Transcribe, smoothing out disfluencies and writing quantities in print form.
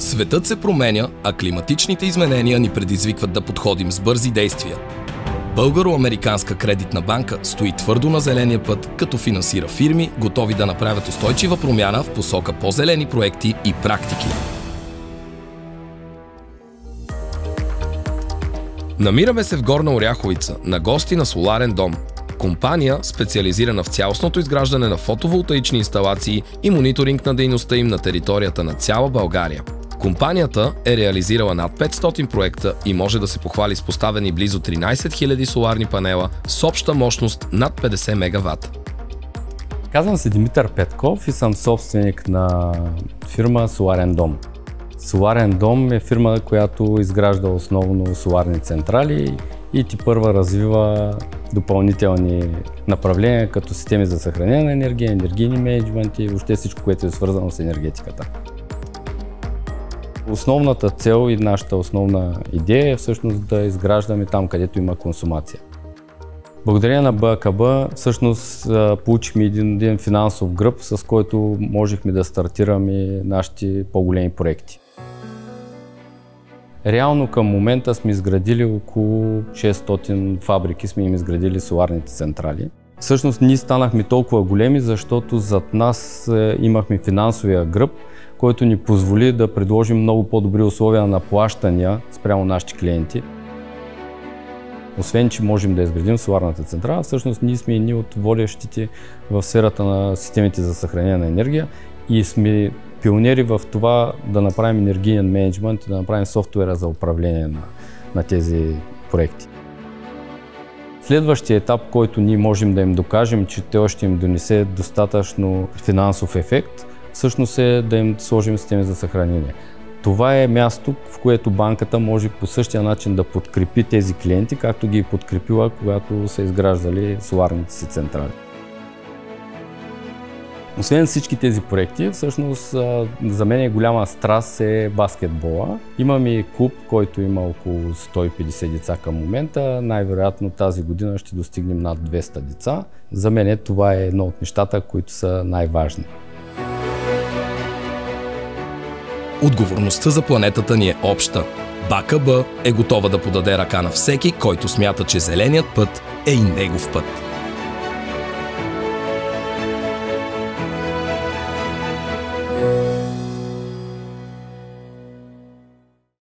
Светът се променя, а климатичните изменения ни предизвикват да подходим с бързи действия. Българо-американска кредитна банка стои твърдо на зеления път, като финансира фирми, готови да направят устойчива промяна в посока по-зелени проекти и практики. Намираме се в Горна Оряховица, на гости на Соларен дом. Компания, специализирана в цялостното изграждане на фотоволтаични инсталации и мониторинг на дейността им на територията на цяла България. Компанията е реализирала над 500 проекта и може да се похвали с поставени близо 13 000 соларни панела с обща мощност над 50 мегаватта. Казвам се Димитър Петков и съм собственик на фирма Соларен дом. Соларен дом е фирма, която изгражда основно соларни централи и тепърва развива допълнителни направления, като системи за съхранение на енергия, енергийни мениджмънти и въобще всичко, което е свързано с енергетиката. Основната цел и нашата основна идея е всъщност да изграждаме там, където има консумация. Благодарение на БАКБ всъщност получихме един финансов гръб, с който можехме да стартираме нашите по-големи проекти. Реално към момента сме изградили около 600 фабрики, сме им изградили соларните централи. Всъщност ние станахме толкова големи, защото зад нас имахме финансовия гръб, който ни позволи да предложим много по-добри условия на плащания спрямо нашите клиенти. Освен че можем да изградим соларната централа, всъщност ние сме едни от водещите в сферата на системите за съхранение на енергия и сме пионери в това да направим енергиен мениджмънт и да направим софтуера за управление на тези проекти. Следващия етап, който ние можем да им докажем, че той ще им донесе достатъчно финансов ефект, всъщност е да им сложим системи за съхранение. Това е място, в което банката може по същия начин да подкрепи тези клиенти, както ги е подкрепила, когато са изграждали соларните си централи. Освен всички тези проекти, всъщност за мен е голяма страст е баскетбола. Имаме клуб, който има около 150 деца към момента. Най-вероятно тази година ще достигнем над 200 деца. За мен това е едно от нещата, които са най-важни. Отговорността за планетата ни е обща. БАКБ е готова да подаде ръка на всеки, който смята, че зеленият път е и негов път.